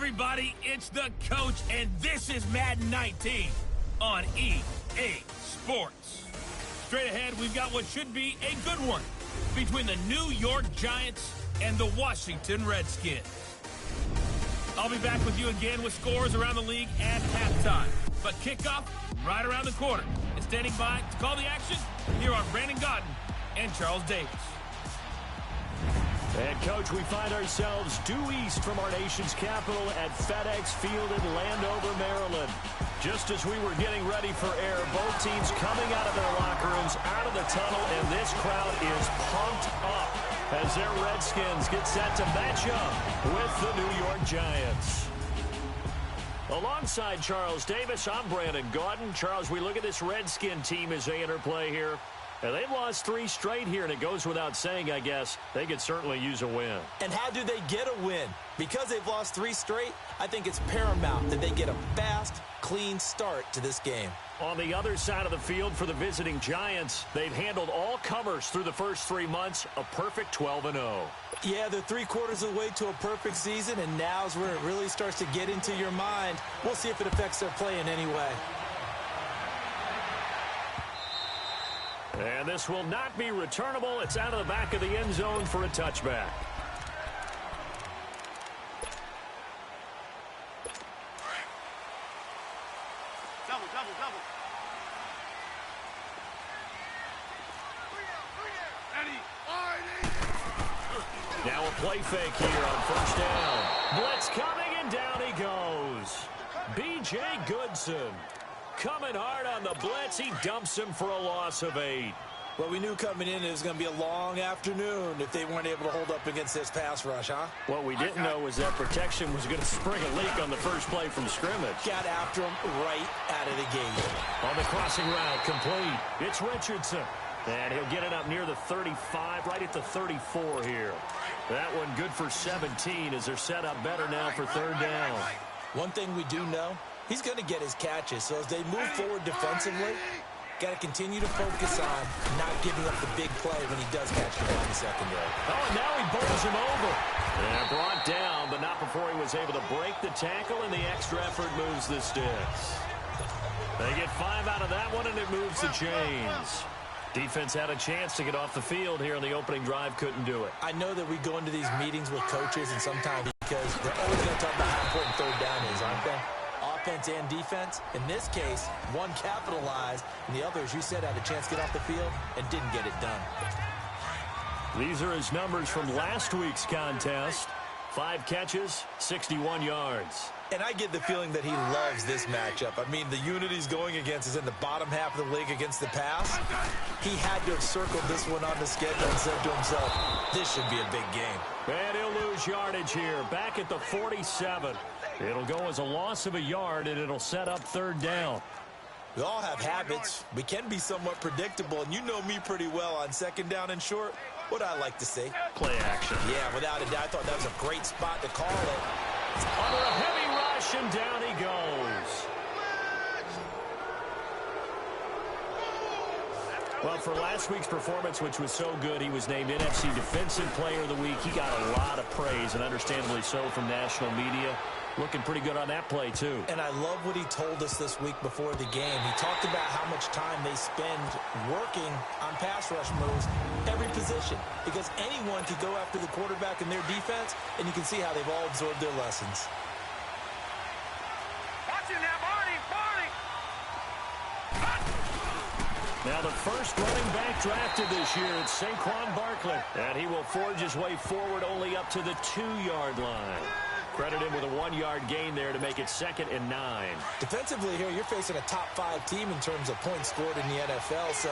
everybody, it's the coach, and this is Madden 19 on EA Sports. Straight ahead, we've got what should be a good one between the New York Giants and the Washington Redskins. I'll be back with you again with scores around the league at halftime. But kickoff right around the corner. And standing by to call the action, here are Brandon Gaudin and Charles Davis. And, Coach, we find ourselves due east from our nation's capital at FedEx Field in Landover, Maryland. Just as we were getting ready for air, both teams coming out of their locker rooms, out of the tunnel, and this crowd is pumped up as their Redskins get set to match up with the New York Giants. Alongside Charles Davis, I'm Brandon Gaudin. Charles, we look at this Redskin team as they interplay here. And they've lost 3 straight here, and it goes without saying, I guess, they could certainly use a win. And how do they get a win? Because they've lost 3 straight, I think it's paramount that they get a fast, clean start to this game. On the other side of the field for the visiting Giants, they've handled all comers through the first 3 months, a perfect 12-0. Yeah, they're 3/4 of the way to a perfect season, and now's where it really starts to get into your mind. We'll see if it affects their play in any way. And this will not be returnable. It's out of the back of the end zone for a touchback. Double. Now a play fake here on first down. Blitz coming, and down he goes. B.J. Goodson. Coming hard on the blitz. He dumps him for a loss of 8. Well, we knew coming in it was going to be a long afternoon if they weren't able to hold up against this pass rush, huh? What we didn't know was that protection was going to spring a leak on the first play from scrimmage. Got after him right out of the gate. On the crossing route, complete. It's Richardson. And he'll get it up near the 35, right at the 34 here. That one good for 17 as they're set up better now for third down. One thing we do know, he's going to get his catches. So as they move forward defensively, got to continue to focus on not giving up the big play when he does catch the ball in the secondary. Oh, and now he bowls him over. And brought down, but not before he was able to break the tackle, and the extra effort moves the sticks. They get 5 out of that one, and it moves the chains. Defense had a chance to get off the field here on the opening drive, couldn't do it. I know that we go into these meetings with coaches, and sometimes because they're always going to talk about how important third down is, aren't they? Offense and defense. In this case, one capitalized, and the other, as you said, had a chance to get off the field and didn't get it done. These are his numbers from last week's contest. 5 catches, 61 yards. And I get the feeling that he loves this matchup. I mean, the unit he's going against is in the bottom half of the league against the pass. He had to have circled this one on the schedule and said to himself, this should be a big game. And he'll lose yardage here, back at the 47. It'll go as a loss of a yard, and it'll set up third down. We all have habits. We can be somewhat predictable, and you know me pretty well on second down and short. What I like to say? Play action. Yeah, without a doubt. I thought that was a great spot to call it. Under a heavy rush, and down he goes. Well, for last week's performance, which was so good, he was named NFC Defensive Player of the Week. He got a lot of praise, and understandably so, from national media. Looking pretty good on that play, too. And I love what he told us this week before the game. He talked about how much time they spend working on pass rush moves, every position. Because anyone could go after the quarterback in their defense, and you can see how they've all absorbed their lessons. Watch it now, Barney! Now the first running back drafted this year, it's Saquon Barkley. And he will forge his way forward only up to the 2-yard line. Credit him with a 1-yard gain there to make it 2nd and 9. Defensively here, you're facing a top 5 team in terms of points scored in the NFL. So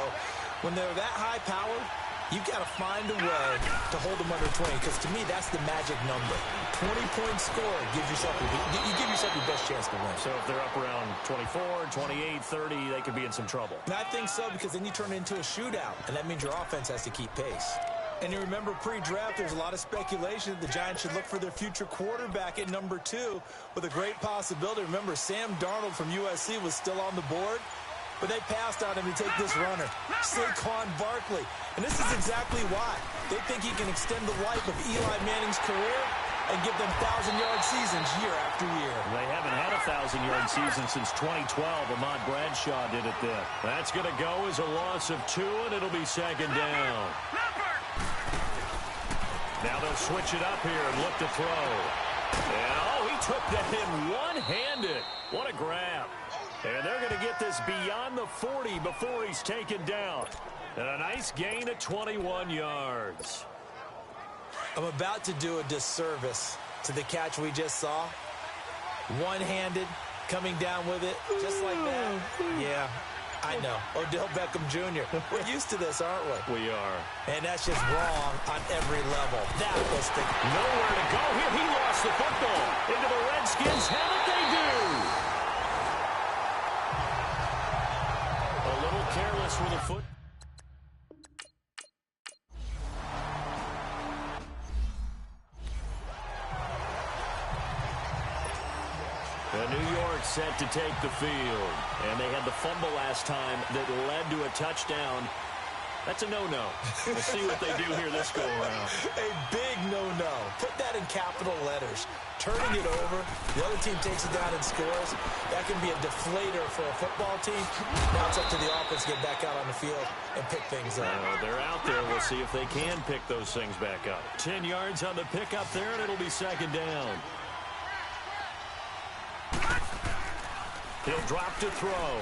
when they're that high powered, you've got to find a way to hold them under 20. Because to me, that's the magic number. 20-point score gives yourself you give yourself your best chance to win. So if they're up around 24, 28, 30, they could be in some trouble. And I think so, because then you turn it into a shootout. And that means your offense has to keep pace. And you remember pre-draft, there's a lot of speculation that the Giants should look for their future quarterback at number 2 with a great possibility. Remember, Sam Darnold from USC was still on the board, but they passed on him to take this runner, Saquon Barkley. And this is exactly why. They think he can extend the life of Eli Manning's career, and give them 1,000-yard seasons year after year. They haven't had a 1,000-yard season since 2012. Ahmad Bradshaw did it then. That's going to go as a loss of 2, and it'll be second down. Now they'll switch it up here and look to throw. And, oh, he took that in one-handed. What a grab. And they're going to get this beyond the 40 before he's taken down. And a nice gain of 21 yards. I'm about to do a disservice to the catch we just saw. One-handed, coming down with it, just like that. Yeah, I know. Odell Beckham Jr. We're used to this, aren't we? We are. And that's just wrong on every level. That was the... Nowhere to go here. He lost the football. Into the Redskins. How did they do? A little careless with a foot. New York set to take the field. And they had the fumble last time that led to a touchdown. That's a no-no. We'll see what they do here this go-around. A big no-no. Put that in capital letters. Turning it over, the other team takes it down and scores. That can be a deflator for a football team. Now it's up to the offense to get back out on the field and pick things up. They're out there. We'll see if they can pick those things back up. 10 yards on the pickup there, and it'll be second down. He'll drop to throw.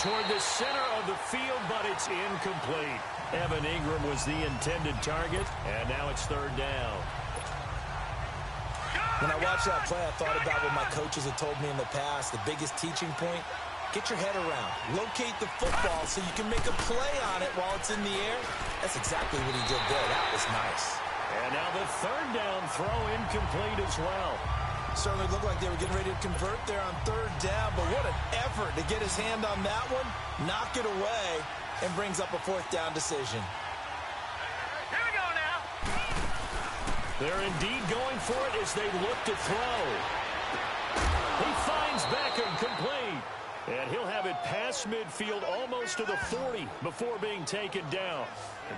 Toward the center of the field, but it's incomplete. Evan Ingram was the intended target, and now it's third down. When I watched that play, I thought about what my coaches had told me in the past. The biggest teaching point, get your head around. Locate the football so you can make a play on it while it's in the air. That's exactly what he did there. That was nice. And now the third down throw incomplete as well. Certainly looked like they were getting ready to convert there on third down, but what an effort to get his hand on that one, knock it away, and brings up a fourth down decision. Here we go now. They're indeed going for it as they look to throw. He finds Beckham complete. And he'll have it past midfield almost to the 40 before being taken down.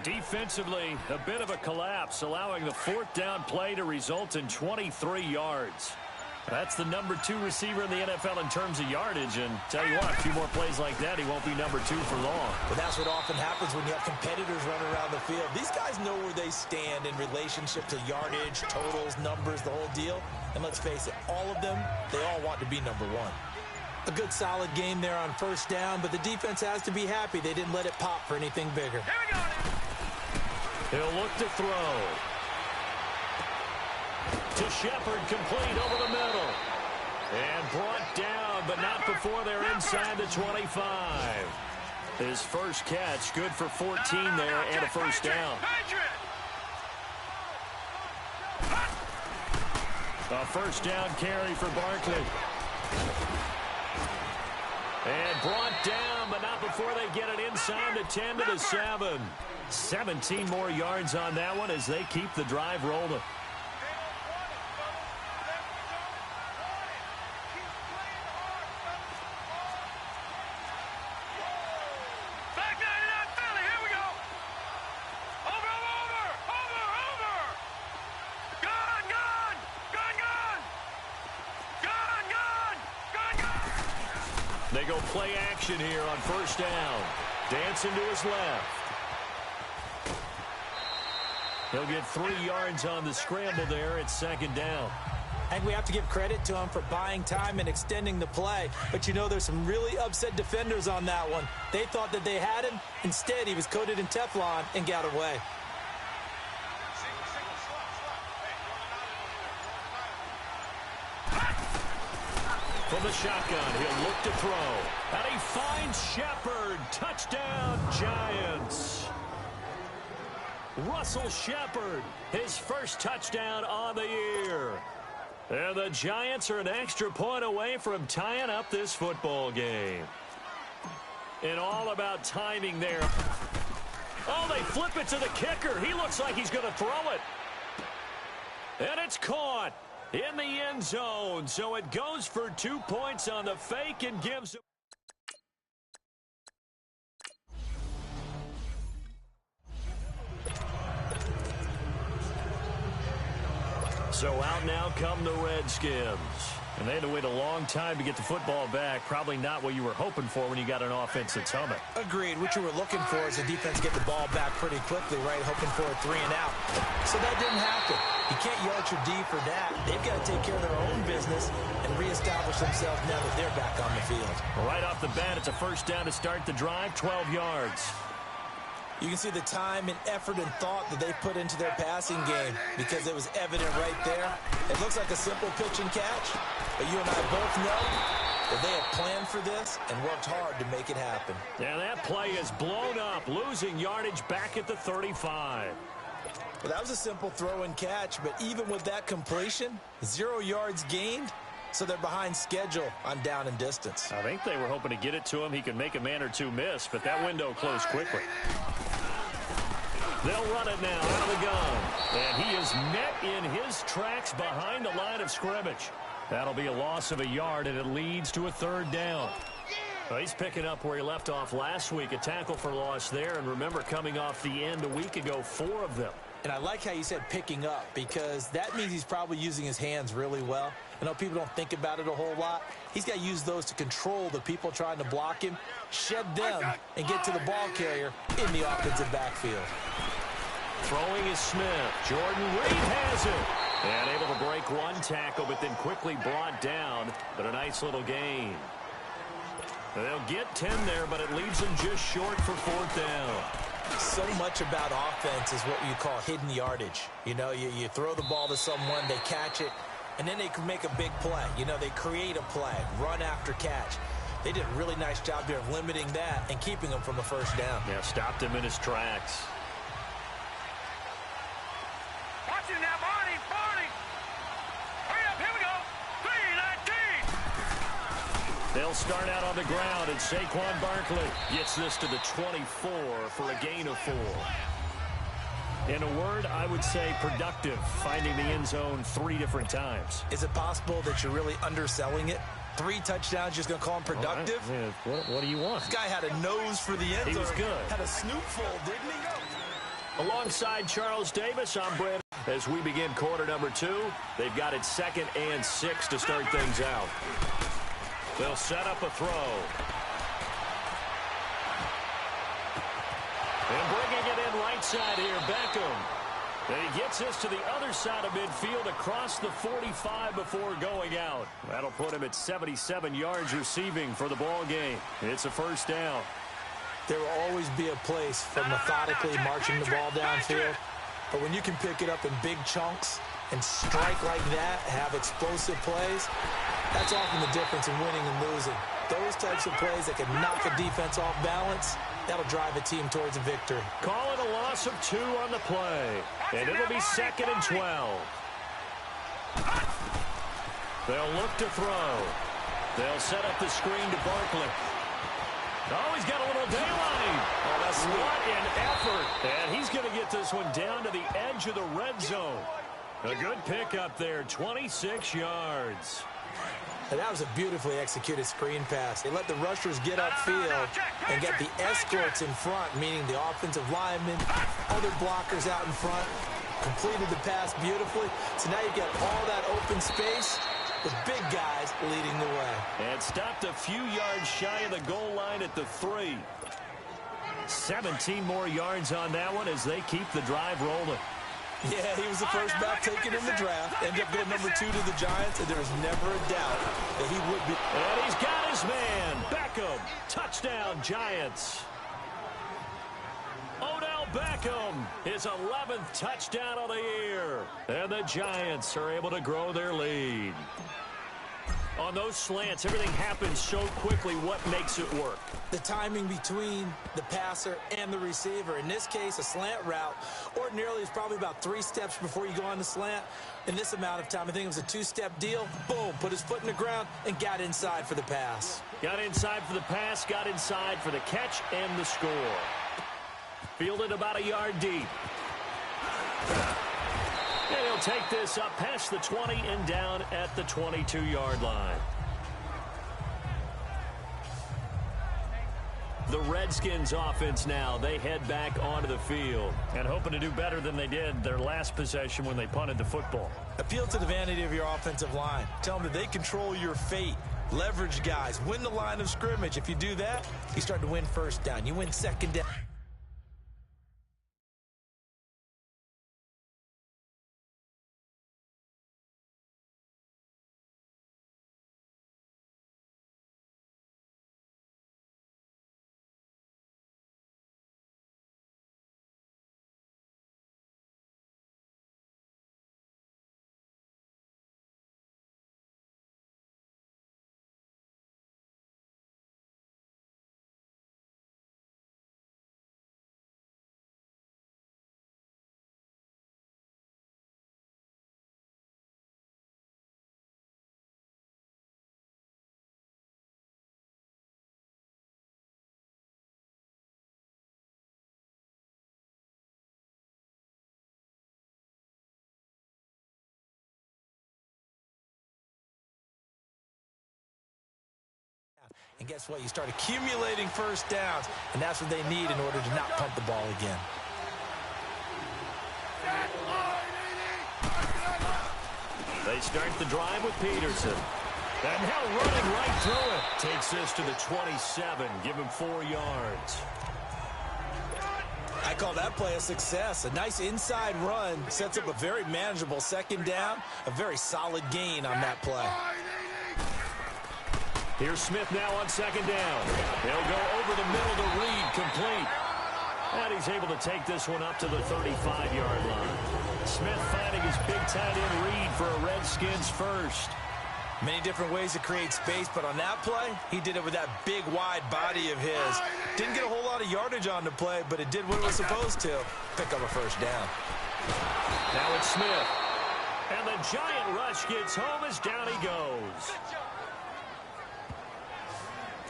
Defensively, a bit of a collapse, allowing the fourth down play to result in 23 yards. That's the number 2 receiver in the NFL in terms of yardage. And tell you what, a few more plays like that, he won't be number 2 for long. But that's what often happens when you have competitors running around the field. These guys know where they stand in relationship to yardage, totals, numbers, the whole deal. And let's face it, all of them, they all want to be number 1. A good solid game there on first down, but the defense has to be happy they didn't let it pop for anything bigger. Here we go now. He'll look to throw. To Shepard, complete over the middle. And brought down, but not before they're inside the 25. His first catch, good for 14 there and a first down. A first down carry for Barkley. And brought down, but not before they get it inside the 10 to the 7. 17 more yards on that one as they keep the drive rolling. They go play action here on first down. Dancing to his left. He'll get 3 yards on the scramble there. It's second down. And we have to give credit to him for buying time and extending the play. But you know, there's some really upset defenders on that one. They thought that they had him. Instead, he was coated in Teflon and got away. From the shotgun, he'll look to throw. And he finds Shepard. Touchdown, Giants. Russell Shepard, his first touchdown on the year. And the Giants are an extra point away from tying up this football game. And all about timing there. Oh, they flip it to the kicker. He looks like he's going to throw it. And it's caught in the end zone. So it goes for 2 points on the fake and gives... So out now come the Redskins. And they had to wait a long time to get the football back. Probably not what you were hoping for when you got an offense that's humming. Agreed. What you were looking for is the defense get the ball back pretty quickly, right? Hoping for a 3 and out. So that didn't happen. You can't yell at your D for that. They've got to take care of their own business and reestablish themselves now that they're back on the field. Right off the bat, it's a first down to start the drive, 12 yards. You can see the time and effort and thought that they put into their passing game because it was evident right there. It looks like a simple pitch and catch, but you and I both know that they have planned for this and worked hard to make it happen. Yeah, that play is blown up, losing yardage back at the 35. Well, that was a simple throw and catch, but even with that completion, 0 yards gained, so they're behind schedule on down and distance. I think they were hoping to get it to him. He could make a man or two miss, but that window closed quickly. They'll run it now out of the gun. And he is met in his tracks behind the line of scrimmage. That'll be a loss of a yard, and it leads to a 3rd down. Well, he's picking up where he left off last week. A tackle for loss there. And remember, coming off the end a week ago, 4 of them. And I like how you said picking up, because that means he's probably using his hands really well. I know people don't think about it a whole lot. He's got to use those to control the people trying to block him, shed them, and get to the ball carrier in the offensive backfield. Throwing is Smith. Jordan Reed has it. And able to break one tackle, but then quickly brought down. But a nice little gain. They'll get 10 there, but it leaves them just short for 4th down. So much about offense is what you call hidden yardage. You know, you throw the ball to someone, they catch it, and then they can make a big play. You know, they create a play, run after catch. They did a really nice job here of limiting that and keeping him from a 1st down. Yeah, stopped him in his tracks. Watch it now, Barney. Hurry up, here we go. 3-19. They'll start out on the ground, and Saquon Barkley gets this to the 24 for a gain of 4. In a word, I would say productive, finding the end zone 3 different times. Is it possible that you're really underselling it? 3 touchdowns, just going to call him productive? What do you want? This guy had a nose for the end zone. He was good. Had a snootful, didn't he? Alongside Charles Davis, I'm Brad. As we begin quarter number 2, they've got it 2nd and 6 to start things out. They'll set up a throw. And bringing it in right side here, Beckham. And he gets this to the other side of midfield across the 45 before going out. That'll put him at 77 yards receiving for the ball game. It's a 1st down. There will always be a place for methodically marching the ball downfield. But when you can pick it up in big chunks and strike like that, have explosive plays, that's often the difference in winning and losing. Those types of plays that can knock a defense off balance, that'll drive a team towards a victory. Call it a loss of 2 on the play. And it'll be 2nd and 12. They'll look to throw. They'll set up the screen to Barkley. Oh, he's got a little daylight. Oh, that's sweet. What an effort. And he's going to get this one down to the edge of the red zone. A good pickup there, 26 yards. And that was a beautifully executed screen pass. They let the rushers get upfield and get the escorts in front, meaning the offensive linemen, other blockers out in front, completed the pass beautifully. So now you've got all that open space with big guys leading the way. And stopped a few yards shy of the goal line at the 3. 17 more yards on that one as they keep the drive rolling. Yeah, he was the first back taken in the draft. Ended up going number 2 to the Giants, and there was never a doubt that he would be. And he's got his man. Beckham. Touchdown, Giants. Odell Beckham, his 11th touchdown of the year. And the Giants are able to grow their lead. On those slants, everything happens so quickly. What makes it work? The timing between the passer and the receiver. In this case, a slant route ordinarily is probably about 3 steps before you go on the slant. In this amount of time, I think it was a 2-step deal. Boom, put his foot in the ground and got inside for the pass. Got inside for the pass, got inside for the catch and the score. Fielded about a yard deep. And he'll take this up past the 20 and down at the 22-yard line. The Redskins offense now. They head back onto the field. And hoping to do better than they did their last possession when they punted the football. Appeal to the vanity of your offensive line. Tell them that they control your fate. Leverage guys. Win the line of scrimmage. If you do that, you start to win first down. You win second down. And guess what? You start accumulating first downs, and that's what they need in order to not punt the ball again. They start the drive with Peterson. And now running right through it. Takes this to the 27. Give him 4 yards. I call that play a success. A nice inside run sets up a very manageable second down. A very solid gain on that play. Here's Smith now on second down. He'll go over the middle to Reed, complete. And he's able to take this one up to the 35-yard line. Smith finding his big tight end Reed for a Redskins first. Many different ways to create space, but on that play, he did it with that big, wide body of his. Didn't get a whole lot of yardage on the play, but it did what it was supposed to. Pick up a first down. Now it's Smith. And the giant rush gets home as down he goes.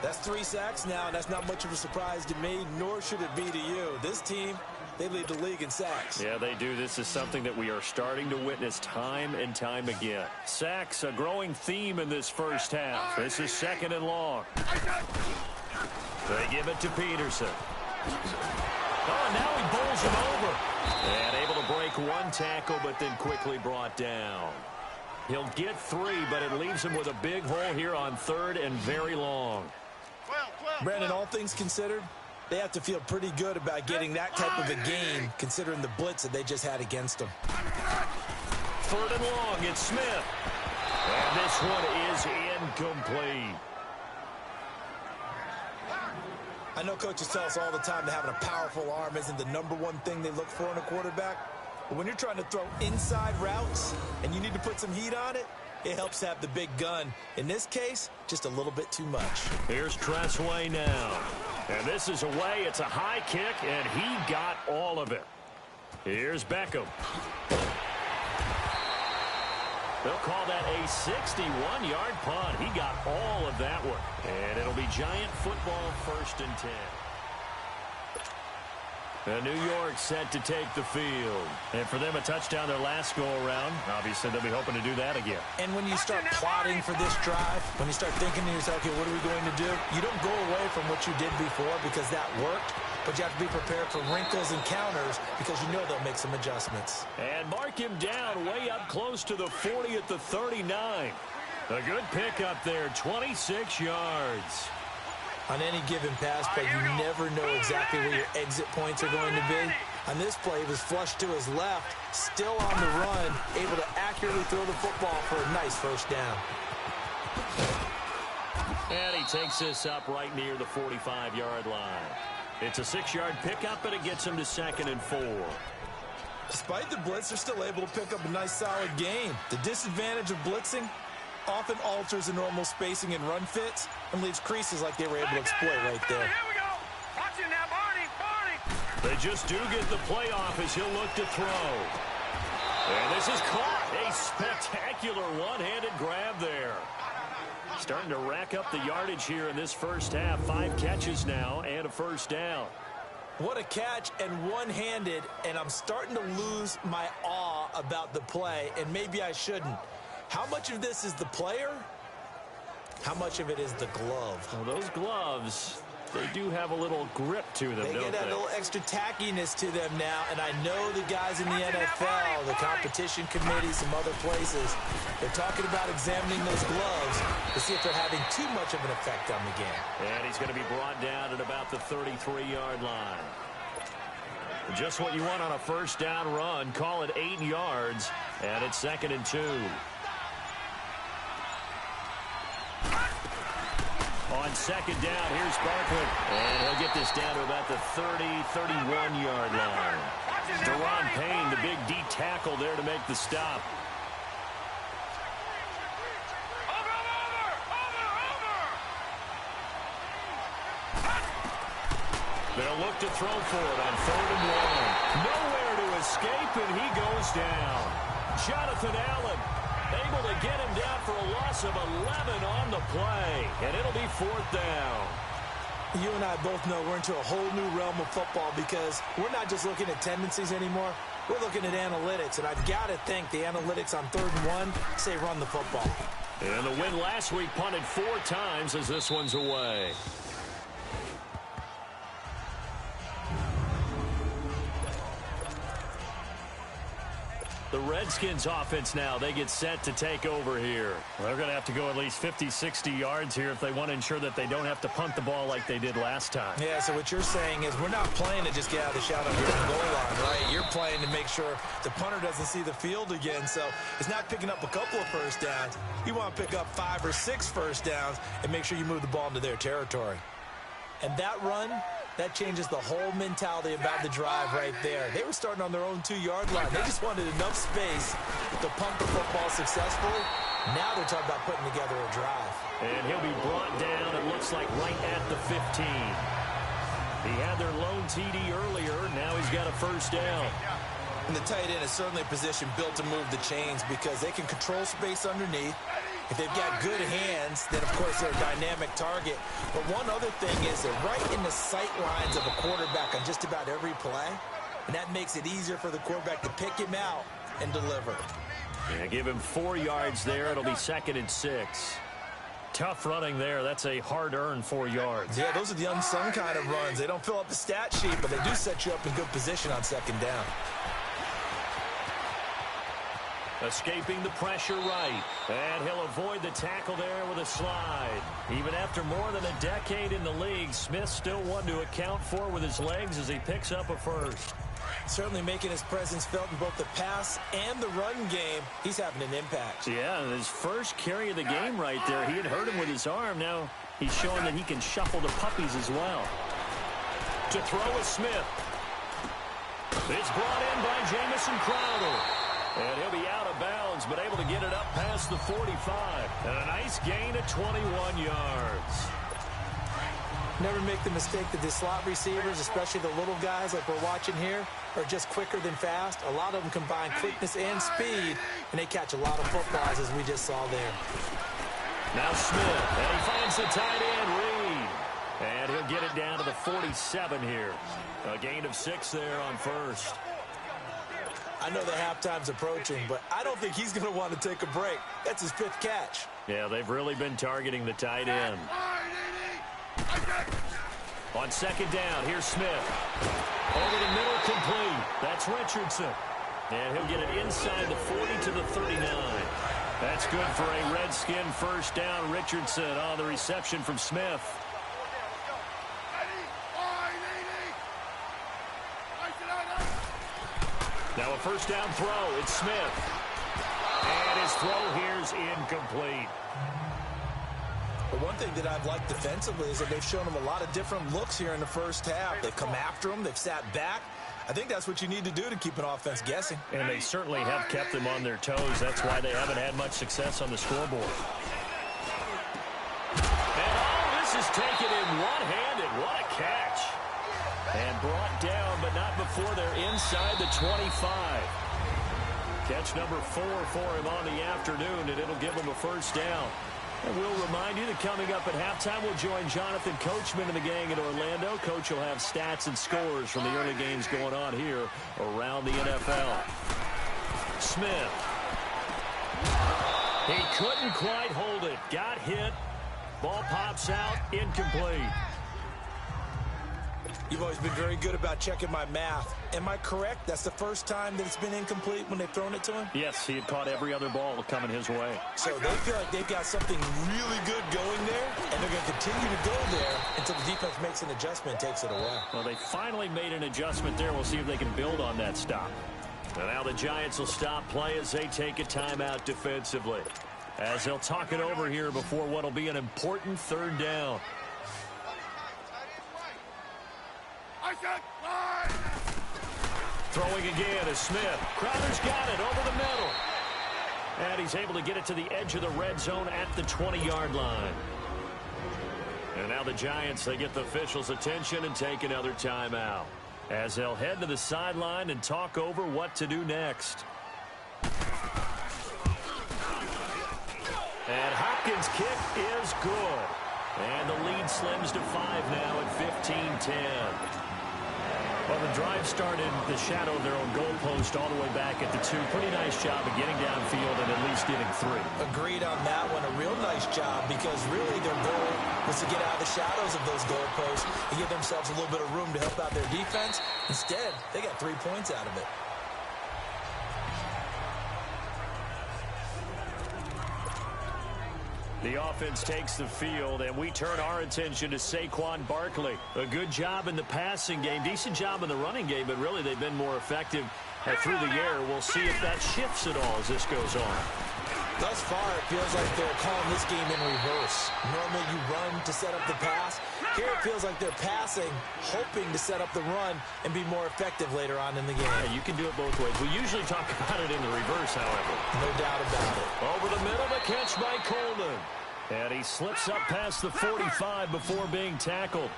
That's 3 sacks now, and that's not much of a surprise to me, nor should it be to you. This team, they lead the league in sacks. Yeah, they do. This is something that we are starting to witness time and time again. Sacks, a growing theme in this first half. This is second and long. They give it to Peterson. Oh, and now he bowls him over. And able to break 1 tackle, but then quickly brought down. He'll get 3, but it leaves him with a big hole here on 3rd and very long. Brandon, all things considered, they have to feel pretty good about getting that type of a gain, considering the blitz that they just had against them. 3rd and long, it's Smith. And this one is incomplete. I know coaches tell us all the time that having a powerful arm isn't the #1 thing they look for in a quarterback. But when you're trying to throw inside routes and you need to put some heat on it, it helps to have the big gun. In this case, just a little bit too much. Here's Tressway now. And this is away. It's a high kick, and he got all of it. Here's Beckham. They'll call that a 61-yard punt. He got all of that one. And it'll be Giant football 1st and 10. And New York set to take the field. And for them, a touchdown their last go-around. Obviously, they'll be hoping to do that again. And when you start plotting for this drive, when you start thinking to yourself, okay, what are we going to do? You don't go away from what you did before because that worked, but you have to be prepared for wrinkles and counters because you know they'll make some adjustments. And mark him down way up close to the 40 at the 39. A good pickup there, 26 yards. On any given pass play, you never know exactly where your exit points are going to be. On this play, he was flushed to his left, still on the run, able to accurately throw the football for a nice first down. And he takes this up right near the 45-yard line. It's a 6-yard pickup, and it gets him to 2nd and 4. Despite the blitz, they're still able to pick up a nice solid gain. The disadvantage of blitzing often alters the normal spacing and run fits and leaves creases like they were able to exploit right there. Here we go. Watch him now, Barney. They just do get the playoff as he'll look to throw. And this is caught. A spectacular one-handed grab there. Starting to rack up the yardage here in this first half. 5 catches now and a first down. What a catch and one-handed, and I'm starting to lose my awe about the play, and maybe I shouldn't. How much of this is the player? How much of it is the glove? Well, those gloves, they do have a little grip to them, They don't get a little extra tackiness to them now, and I know the guys in the NFL, the competition committee, some other places, they're talking about examining those gloves to see if they're having too much of an effect on the game. And he's going to be brought down at about the 33-yard line. Just what you want on a first down run. Call it 8 yards, and it's 2nd and 2. On 2nd down, here's Barkley. And he'll get this down to about the 30, 31-yard line. Deron Payne, the big D tackle there to make the stop. They'll look to throw for it on 3rd and 1. Nowhere to escape, and he goes down. Jonathan Allen able to get him down for a loss of 11 on the play, and it'll be 4th down. You and I both know we're into a whole new realm of football because we're not just looking at tendencies anymore. We're looking at analytics, and I've got to think the analytics on 3rd and 1 say run the football. And the win last week punted 4 times as this one's away. The Redskins offense now, they get set to take over here. They're going to have to go at least 50, 60 yards here if they want to ensure that they don't have to punt the ball like they did last time. Yeah, so what you're saying is we're not playing to just get out of the shot on your goal line, right? You're playing to make sure the punter doesn't see the field again. So it's not picking up a couple of first downs. You want to pick up 5 or 6 first downs and make sure you move the ball into their territory. And that run, that changes the whole mentality about the drive right there. They were starting on their own 2-yard line. They just wanted enough space to pump the football successfully. Now they're talking about putting together a drive. And he'll be brought down, it looks like, right at the 15. He had their lone TD earlier. Now he's got a first down. And the tight end is certainly a position built to move the chains because they can control space underneath. If they've got good hands, then, of course, they're a dynamic target. But one other thing is they're right in the sight lines of a quarterback on just about every play. And that makes it easier for the quarterback to pick him out and deliver. Yeah, give him 4 yards there. It'll be 2nd and 6. Tough running there. That's a hard-earned 4 yards. Yeah, those are the unsung kind of runs. They don't fill up the stat sheet, but they do set you up in good position on 2nd down. Escaping the pressure right. And he'll avoid the tackle there with a slide. Even after more than a decade in the league, Smith still one to account for with his legs as he picks up a first. Certainly making his presence felt in both the pass and the run game. He's having an impact. Yeah, his first carry of the game right there. He had hurt him with his arm. Now he's showing that he can shuffle the puppies as well. To throw is Smith. It's brought in by Jamison Crowder. And he'll be out of bounds, but able to get it up past the 45. And a nice gain of 21 yards. Never make the mistake that the slot receivers, especially the little guys like we're watching here, are just quicker than fast. A lot of them combine quickness and speed, and they catch a lot of footballs, as we just saw there. Now Smith, and he finds the tight end, Reed. And he'll get it down to the 47 here. A gain of 6 there on first. I know the halftime's approaching, but I don't think he's going to want to take a break. That's his 5th catch. Yeah, they've really been targeting the tight end. On 2nd down, here's Smith. Over the middle, complete. That's Richardson. And he'll get it inside the 40 to the 39. That's good for a Redskin first down. Richardson on the reception from Smith. Now a first down throw. It's Smith. And his throw here's incomplete. But one thing that I've liked defensively is that they've shown him a lot of different looks here in the first half. They've come after him. They've sat back. I think that's what you need to do to keep an offense guessing. And they certainly have kept them on their toes. That's why they haven't had much success on the scoreboard. And all this is taken in one-handed. What a catch. And brought down, but not before they're inside the 25. Catch number 4 for him on the afternoon, and it'll give him a first down. And we'll remind you that coming up at halftime, we'll join Jonathan Coachman and the gang in Orlando. Coach will have stats and scores from the early games going on here around the NFL. Smith. He couldn't quite hold it. Got hit. Ball pops out. Incomplete. You've always been very good about checking my math. Am I correct? That's the first time that it's been incomplete when they've thrown it to him? Yes, he had caught every other ball coming his way. So they feel like they've got something really good going there, and they're going to continue to go there until the defense makes an adjustment and takes it away. Well, they finally made an adjustment there. We'll see if they can build on that stop. And now the Giants will stop play as they take a timeout defensively, as they'll talk it over here before what will be an important third down. Throwing again is Smith. Crowder's got it over the middle. And he's able to get it to the edge of the red zone at the 20-yard line. And now the Giants, they get the officials' attention and take another timeout, as they'll head to the sideline and talk over what to do next. And Hopkins' kick is good. And the lead slims to 5 now at 15-10. Well, the drive started the shadow of their own goalpost all the way back at the 2. Pretty nice job of getting downfield and at least getting 3. Agreed on that one. A real nice job, because really their goal was to get out of the shadows of those goalposts and give themselves a little bit of room to help out their defense. Instead, they got 3 points out of it. The offense takes the field, and we turn our attention to Saquon Barkley. A good job in the passing game, decent job in the running game, but really they've been more effective through the air. We'll see if that shifts at all as this goes on. Thus far, it feels like they're calling this game in reverse. Normally you run to set up the pass. Here it feels like they're passing, hoping to set up the run and be more effective later on in the game. Yeah, you can do it both ways. We usually talk about it in the reverse, however. No doubt about it. Over the middle, the catch by Coleman. And he slips up past the 45 before being tackled.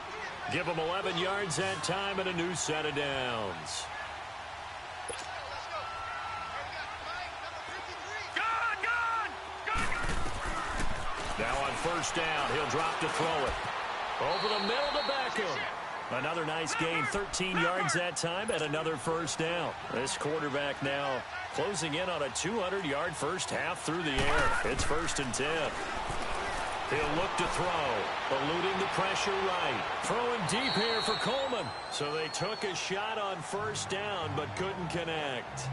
Give him 11 yards that time and a new set of downs. Now on first down, he'll drop to throw it. Over the middle to Beckham. Another nice gain, 13 yards that time, and another first down. This quarterback now closing in on a 200-yard first half through the air. It's 1st and 10. He'll look to throw, eluding the pressure right. Throwing deep here for Coleman. So they took a shot on first down, but couldn't connect.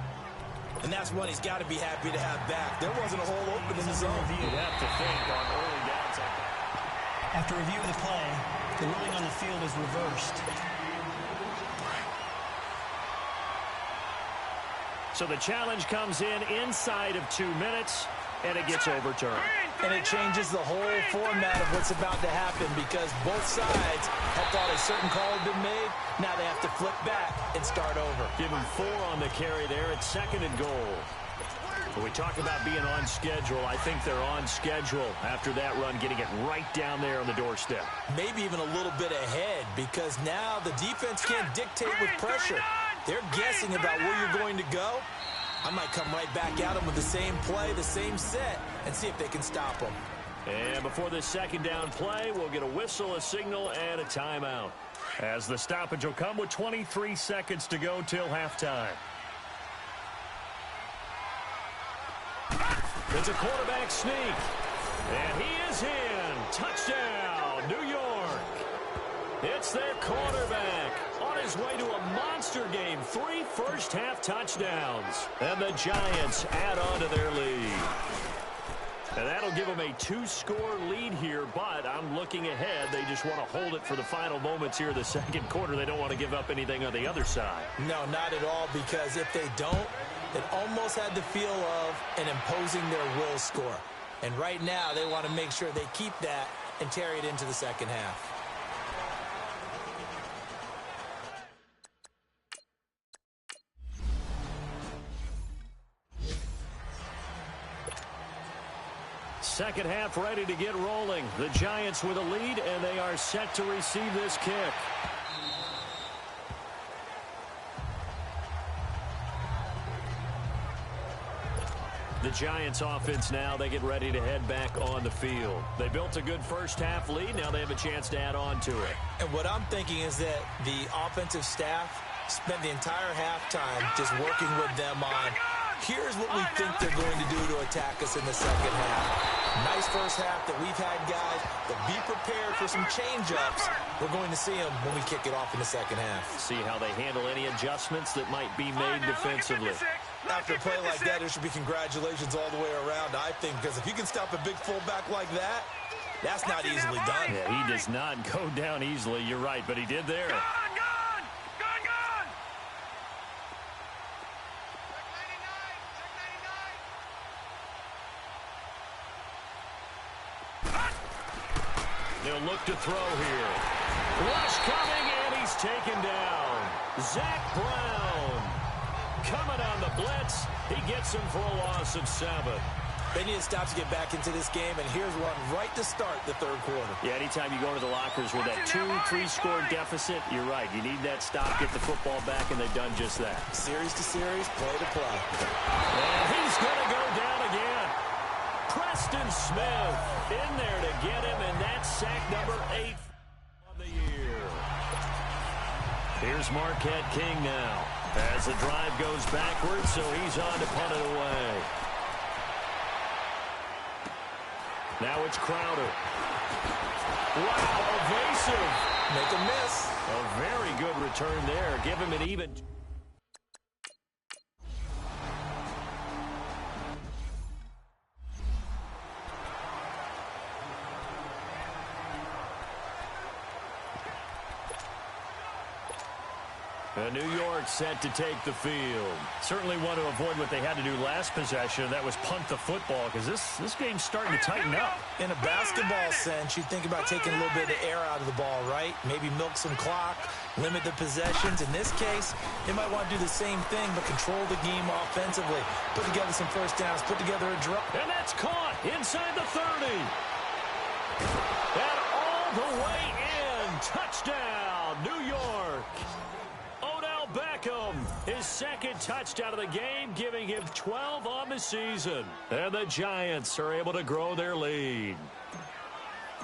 And that's one he's got to be happy to have back. There wasn't a hole open in the zone. You'd have to think on early downs like that. After review of the play, the ruling on the field is reversed. So the challenge comes in inside of 2 minutes, and it gets overturned. And it changes the whole format of what's about to happen, because both sides have thought a certain call had been made. Now they have to flip back and start over. Give him 4 on the carry there at 2nd and goal. When we talk about being on schedule, I think they're on schedule after that run, getting it right down there on the doorstep. Maybe even a little bit ahead, because now the defense can't dictate with pressure. They're guessing about where you're going to go. I might come right back at them with the same play, the same set, and see if they can stop them. And before this 2nd down play, we'll get a whistle, a signal, and a timeout, as the stoppage will come with 23 seconds to go till halftime. It's a quarterback sneak, and he is in. Touchdown, New York. It's their quarterback on his way to a monster game. 3 first-half touchdowns, and the Giants add on to their lead. And that'll give them a 2-score lead here, but I'm looking ahead. They just want to hold it for the final moments here of the 2nd quarter. They don't want to give up anything on the other side. No, not at all, because if they don't, it almost had the feel of an imposing their will score. And right now, they want to make sure they keep that and carry it into the 2nd half. Second half ready to get rolling. The Giants with a lead, and they are set to receive this kick. The Giants offense now, they get ready to head back on the field. They built a good first half lead. Now they have a chance to add on to it. And what I'm thinking is that the offensive staff spent the entire halftime just working with them on, here's what we think they're going to do to attack us in the 2nd half. Nice first half that we've had, guys, but be prepared prepared for some change-ups. We're going to see them when we kick it off in the second half. See how they handle any adjustments that might be made defensively. After a play like that, there should be congratulations all the way around, I think, because if you can stop a big fullback like that, that's not easily done. Yeah, he does not go down easily. You're right, but he did there. Gone! They'll look to throw here. Rush coming, and he's taken down. Zach Brown coming on the blitz. He gets him for a loss of 7. They need to stop to get back into this game, and here's one right to start the third quarter. Yeah, anytime you go into the lockers with that 2-3-score deficit, you're right. You need that stop, get the football back, and they've done just that. Series to series, play to play. And he's going to go down again. Preston Smith in there to get him, and that's sack number 8 on the year. Here's Marquette King now as the drive goes backwards, so he's on to punt it away. Now it's Crowder. Wow, evasive. Make a miss. A very good return there. Give him an even. New York set to take the field. Certainly want to avoid what they had to do last possession. That was punt the football, because this game's starting to tighten up. In a basketball sense, you think about taking a little bit of air out of the ball, right? Maybe milk some clock, limit the possessions. In this case, they might want to do the same thing, but control the game offensively. Put together some first downs, put together a drive. And that's caught inside the 30. And all the way in. Touchdown, New York. Beckham, his second touchdown of the game, giving him 12 on the season. And the Giants are able to grow their lead.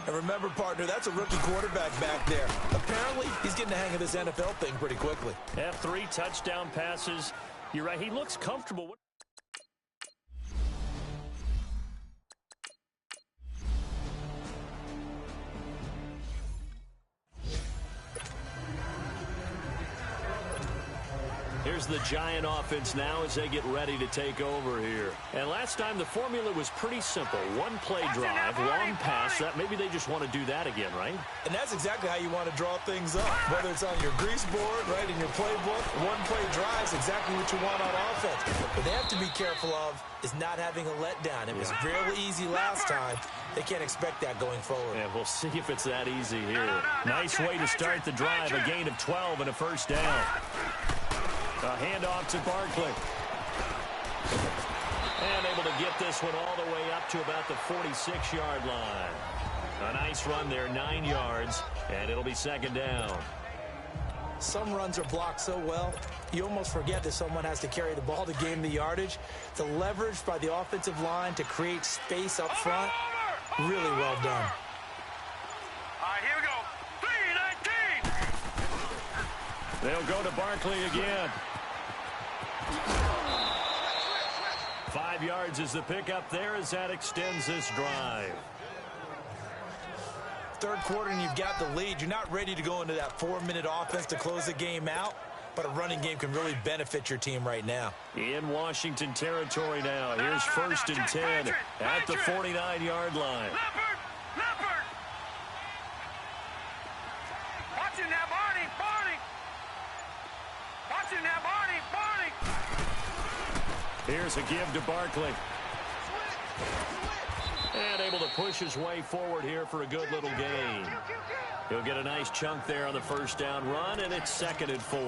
And remember, partner, that's a rookie quarterback back there. Apparently, he's getting the hang of this NFL thing pretty quickly. Have 3 touchdown passes. You're right, he looks comfortable. Here's the Giant offense now as they get ready to take over here. And last time the formula was pretty simple. One play drive, long pass. That maybe they just want to do that again, right? And that's exactly how you want to draw things up. Whether it's on your grease board, right, in your playbook, one play drive is exactly what you want on offense. What they have to be careful of is not having a letdown. It was real easy last time. They can't expect that going forward. Yeah, we'll see if it's that easy here. Nice way to start the drive. A gain of 12 and a first down. A handoff to Barkley. And able to get this one all the way up to about the 46-yard line. A nice run there, 9 yards, and it'll be second down. Some runs are blocked so well, you almost forget that someone has to carry the ball to gain the yardage. The leverage by the offensive line to create space up front, really well done. All right, here we go. 3-19. They'll go to Barkley again. 5 yards is the pickup there as that extends this drive. Third quarter and you've got the lead. You're not ready to go into that 4-minute offense to close the game out, but a running game can really benefit your team right now. In Washington territory now. Here's first and 10 at the 49-yard line. Leopard! Watching now, Barney! Watching now, Barney! Here's a give to Barkley. And able to push his way forward here for a good little gain. He'll get a nice chunk there on the first down run, and it's 2nd and 4.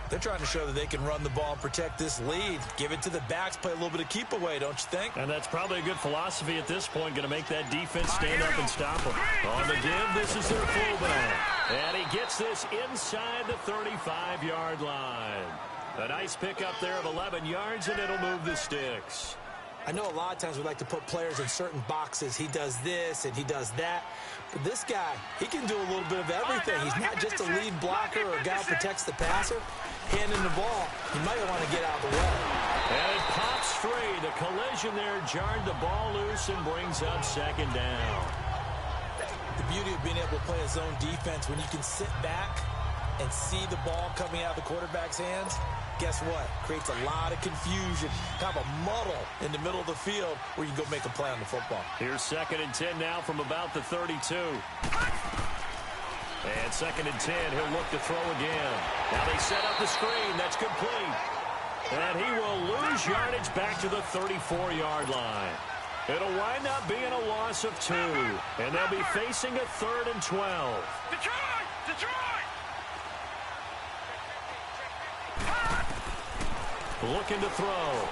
They're trying to show that they can run the ball and protect this lead. Give it to the backs, play a little bit of keep away, don't you think? And that's probably a good philosophy at this point, going to make that defense stand up and stop them. On the give, this is their fullback. And he gets this inside the 35-yard line. A nice pickup there of 11 yards, and it'll move the sticks. I know a lot of times we like to put players in certain boxes. He does this and he does that. But this guy, he can do a little bit of everything. He's not just a lead blocker or a guy who protects the passer. Handing the ball, he might want to get out of the way. And it pops free. The collision there jarred the ball loose and brings up second down. The beauty of being able to play a zone defense when you can sit back and see the ball coming out of the quarterback's hands, guess what? Creates a lot of confusion, kind of a muddle in the middle of the field where you can go make a play on the football. Here's 2nd and 10 now from about the 32. And 2nd and 10, he'll look to throw again. Now they set up the screen. That's complete. And he will lose yardage back to the 34-yard line. It'll wind up being a loss of 2. And they'll be facing a 3rd and 12. Detroit! Detroit! Looking to throw.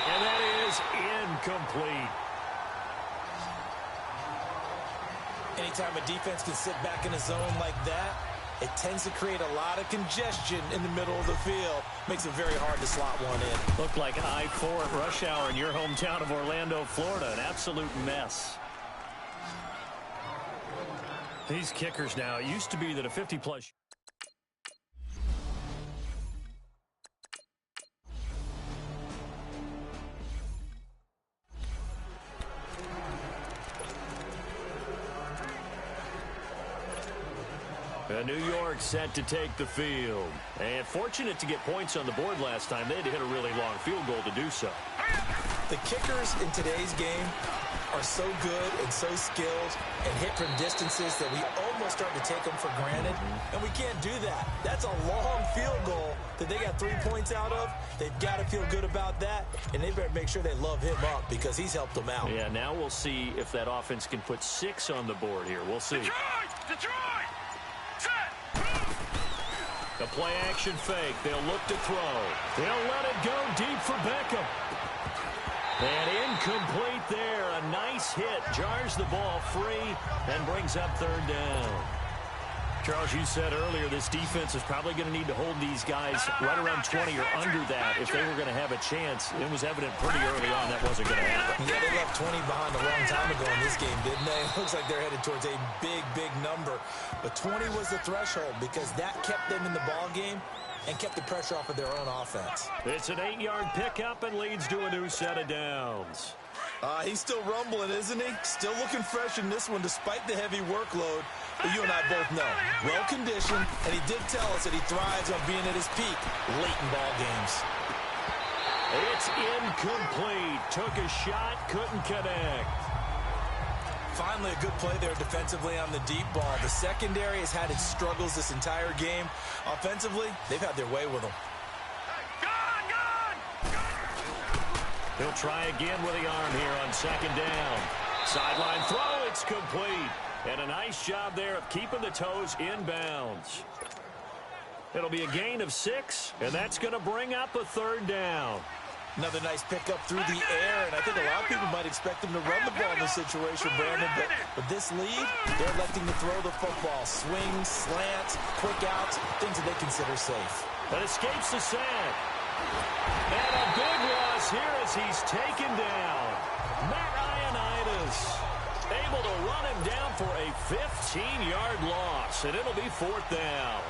And that is incomplete. Anytime a defense can sit back in a zone like that, it tends to create a lot of congestion in the middle of the field. Makes it very hard to slot one in. Looked like I-4 at rush hour in your hometown of Orlando, Florida. An absolute mess. These kickers now, it used to be that a 50-plus... New York set to take the field. And fortunate to get points on the board last time. They had to hit a really long field goal to do so. The kickers in today's game are so good and so skilled and hit from distances that we almost start to take them for granted. And we can't do that. That's a long field goal that they got 3 points out of. They've got to feel good about that. And they better make sure they love him up because he's helped them out. Yeah, now we'll see if that offense can put 6 on the board here. We'll see. Detroit! Detroit! The play-action fake. They'll look to throw. They'll let it go deep for Beckham. And incomplete there. A nice hit. Jars the ball free and brings up 3rd down. Charles, you said earlier this defense is probably going to need to hold these guys right around 20 or under that if they were going to have a chance. It was evident pretty early on that wasn't going to happen. Yeah, they left 20 behind a long time ago in this game, didn't they? It looks like they're headed towards a big, big number. But 20 was the threshold because that kept them in the ball game and kept the pressure off of their own offense. It's an 8-yard pickup and leads to a new set of downs. He's still rumbling, isn't he? Still looking fresh in this one despite the heavy workload. But you and I both know, well-conditioned, and he did tell us that he thrives on being at his peak late in ball games. It's incomplete. Took a shot, couldn't connect. Finally, a good play there defensively on the deep ball. The secondary has had its struggles this entire game. Offensively, they've had their way with them. He'll try again with the arm here on 2nd down. Sideline throw, it's complete. And a nice job there of keeping the toes inbounds. It'll be a gain of 6, and that's going to bring up a 3rd down. Another nice pickup through the air, and I think a lot of people might expect them to run the ball in this situation, Brandon, but with this lead, they're electing to throw the football. Swings, slants, quick outs, things that they consider safe. That escapes the sack. And a big loss here as he's taken down. Matt Ioannidis able to run him down for a 15-yard loss, and it'll be 4th down.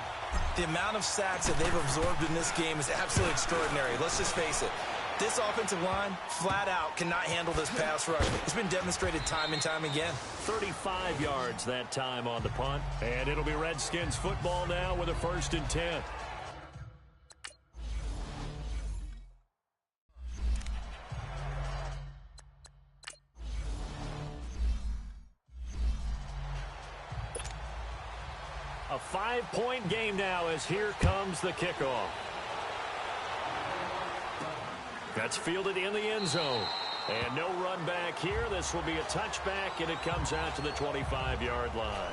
The amount of sacks that they've absorbed in this game is absolutely extraordinary. Let's just face it. This offensive line, flat out, cannot handle this pass rush. It's been demonstrated time and time again. 35 yards that time on the punt. And it'll be Redskins football now with a 1st and 10. A 5-point game now as here comes the kickoff. That's fielded in the end zone. And no run back here. This will be a touchback, and it comes out to the 25-yard line.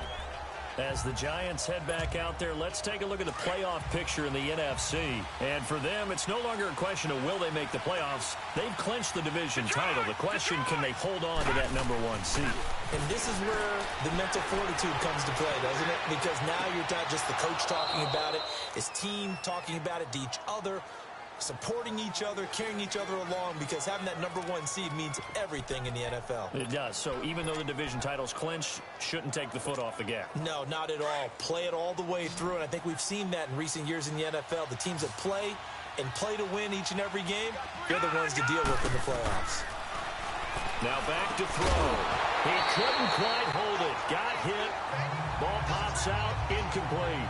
As the Giants head back out there, let's take a look at the playoff picture in the NFC. And for them, it's no longer a question of will they make the playoffs. They've clinched the division title. The question, can they hold on to that #1 seed? And this is where the mental fortitude comes to play, doesn't it? Because now you're not just the coach talking about it, it's team talking about it to each other, supporting each other, carrying each other along, because having that #1 seed means everything in the NFL. It does. So even though the division title's clinched, shouldn't take the foot off the gas. No, not at all. Play it all the way through, and I think we've seen that in recent years in the NFL. The teams that play and play to win each and every game, they're the ones to deal with in the playoffs. Now back to throw. He couldn't quite hold it. Got hit. Ball pops out. Incomplete.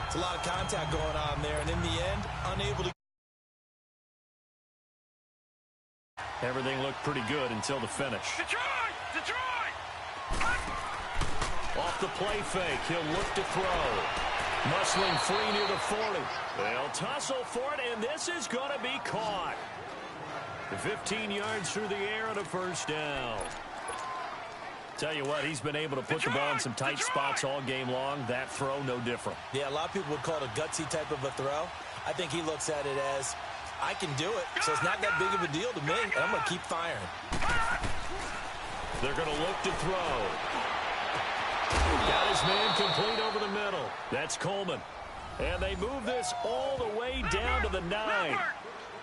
It's a lot of contact going on there, and in the end, unable to. Everything looked pretty good until the finish. Detroit! Detroit! Off the play fake, he'll look to throw. Muscling free near the 40. They'll tussle for it, and this is going to be caught. 15 yards through the air on a first down. Tell you what, he's been able to put the ball in some tight spots all game long. That throw, no different. Yeah, a lot of people would call it a gutsy type of a throw. I think he looks at it as, I can do it, so it's not that big of a deal to me, and I'm going to keep firing. They're going to look to throw. Got his man complete over the middle. That's Coleman. And they move this all the way down to the 9.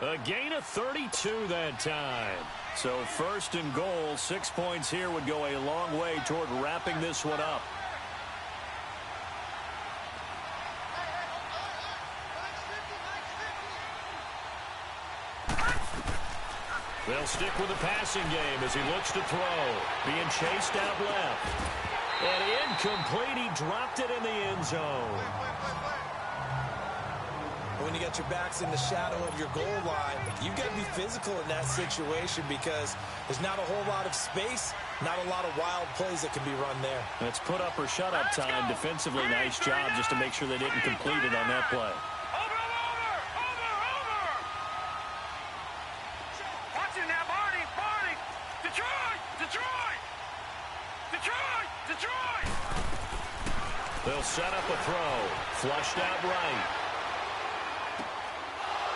A gain of 32 that time. So first and goal, 6 points here would go a long way toward wrapping this one up. They'll stick with the passing game as he looks to throw. Being chased out left. And incomplete. He dropped it in the end zone. When you got your backs in the shadow of your goal line, you've got to be physical in that situation because there's not a whole lot of space, not a lot of wild plays that can be run there. It's put up or shut up time. Defensively, nice job just to make sure they didn't complete it on that play. Watching now, Barney! Detroit! Detroit! Detroit! Detroit! They'll set up a throw. Flushed out right.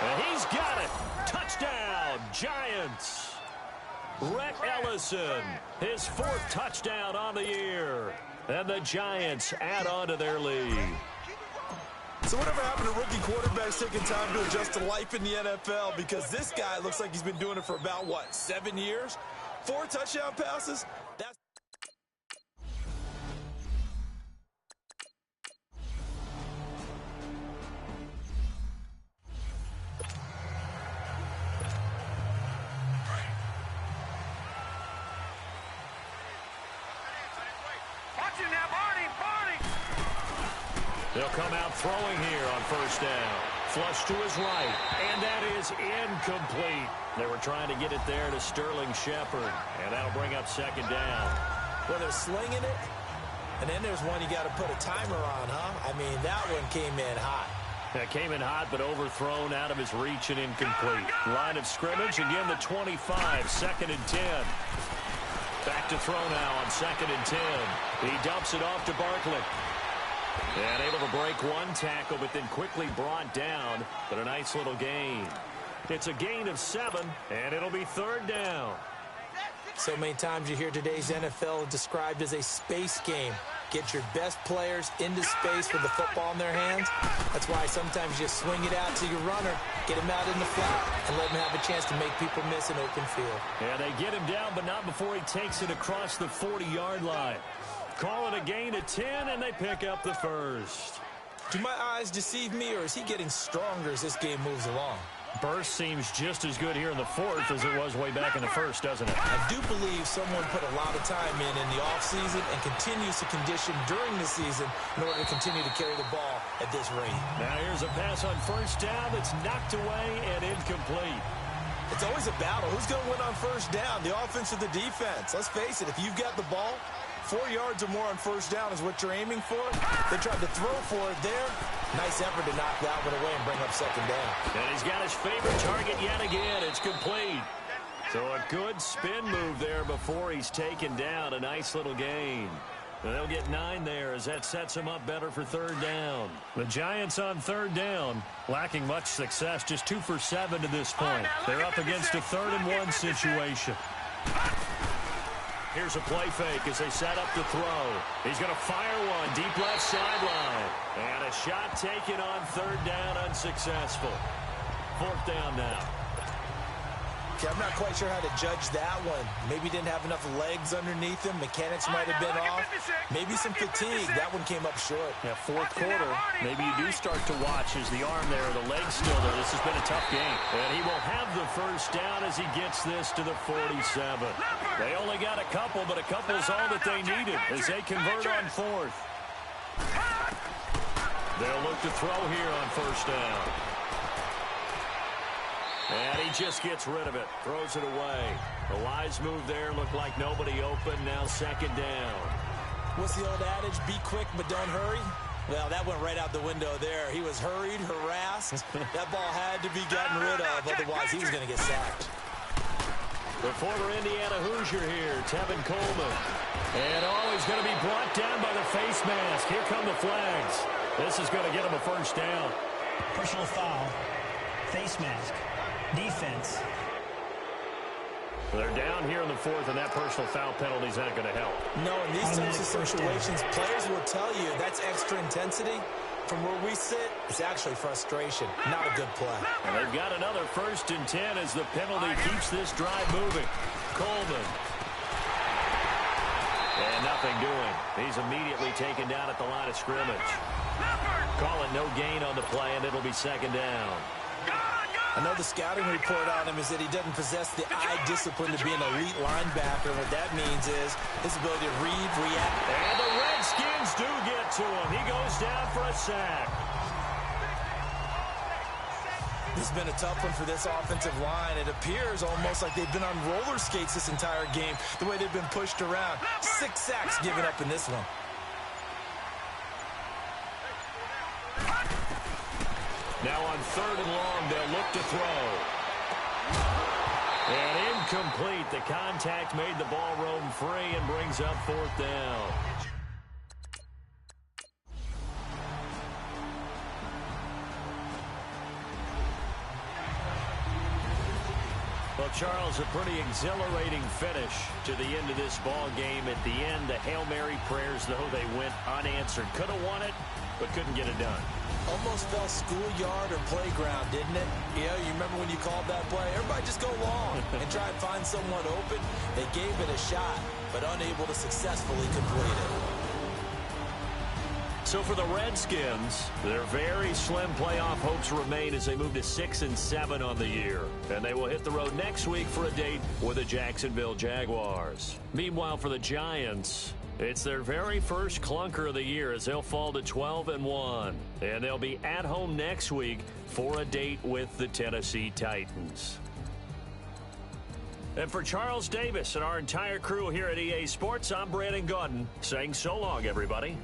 And he's got it. Touchdown, Giants. Rhett Ellison, his 4th touchdown on the year. And the Giants add on to their lead. So whatever happened to rookie quarterbacks taking time to adjust to life in the NFL? Because this guy looks like he's been doing it for about, 7 years? 4 touchdown passes? That's... Watching now, Barney! They'll come out throwing here on first down. Flush to his right, and that is incomplete. They were trying to get it there to Sterling Shepard, and that'll bring up second down. Well, they're slinging it, and then there's one you got to put a timer on, huh? I mean, that one came in hot. That came in hot, but overthrown out of his reach and incomplete. Line of scrimmage, again the 25, second and 10. Back to throw now on second and 10. He dumps it off to Barkley. And able to break one tackle, but then quickly brought down. But a nice little gain. It's a gain of 7, and it'll be third down. So many times you hear today's NFL described as a space game. Get your best players into space with the football in their hands. That's why sometimes you swing it out to your runner, get him out in the flat, and let him have a chance to make people miss an open field. Yeah, they get him down, but not before he takes it across the 40-yard line. Call it a gain of 10, and they pick up the first. Do my eyes deceive me, or is he getting stronger as this game moves along? Burst seems just as good here in the 4th as it was way back in the 1st, doesn't it? I do believe someone put a lot of time in the offseason and continues to condition during the season in order to continue to carry the ball at this rate. Now here's a pass on first down that's knocked away and incomplete. It's always a battle. Who's going to win on first down, the offense or the defense? Let's face it, if you've got the ball, 4 yards or more on first down is what you're aiming for. They tried to throw for it there. Nice effort to knock that one away and bring up second down. And he's got his favorite target yet again. It's complete. So a good spin move there before he's taken down. A nice little gain. And they'll get 9 there as that sets him up better for third down. The Giants on third down, lacking much success, just 2 for 7 to this point. They're up against a 3rd-and-1 situation. Here's a play fake as they set up the throw. He's going to fire one deep left sideline. And a shot taken on third down, unsuccessful. 4th down now. Okay, I'm not quite sure how to judge that one. Maybe didn't have enough legs underneath him. Mechanics might have been off. Maybe some fatigue. That one came up short. Yeah, fourth quarter, maybe you do start to watch as the arm there, the leg's still there. This has been a tough game. And he will have the first down as he gets this to the 47. They only got a couple, but a couple is all that they needed as they convert on fourth. They'll look to throw here on first down. And he just gets rid of it. Throws it away. The wise move there. Looked like nobody open. Now second down. What's the old adage? Be quick, but don't hurry. Well, that went right out the window there. He was hurried, harassed. That ball had to be gotten rid of. Otherwise, he was going to get sacked. The former Indiana Hoosier here, Tevin Coleman. And he's going to be brought down by the face mask. Here come the flags. This is going to get him a first down. Personal foul. Face mask. Defense. They're down here in the fourth, and that personal foul penalty is not going to help. No, in these types of situations, players will tell you that's extra intensity. From where we sit, it's actually frustration, not a good play. And they've got another 1st and 10 as the penalty keeps this drive moving. Coleman. And nothing doing. He's immediately taken down at the line of scrimmage. Call it no gain on the play, and it'll be second down. I know the scouting report on him is that he doesn't possess the eye discipline to be an elite linebacker. What that means is his ability to read, react. And the Redskins do get to him. He goes down for a sack. This has been a tough one for this offensive line. It appears almost like they've been on roller skates this entire game, the way they've been pushed around. 6 sacks given up in this one. Now on 3rd and long, they'll look to throw. And incomplete. The contact made the ball roam free and brings up 4th down. Well, Charles, a pretty exhilarating finish to the end of this ball game. At the end, the Hail Mary prayers, though, they went unanswered. Could have won it, but couldn't get it done. Almost felt schoolyard or playground, didn't it? You remember when you called that play? Everybody just go long and try and find someone open. They gave it a shot, but unable to successfully complete it. So for the Redskins, their very slim playoff hopes remain as they move to 6-7 on the year. And they will hit the road next week for a date with the Jacksonville Jaguars. Meanwhile, for the Giants, it's their very first clunker of the year as they'll fall to 12-1. And they'll be at home next week for a date with the Tennessee Titans. And for Charles Davis and our entire crew here at EA Sports, I'm Brandon Gaudin saying so long, everybody.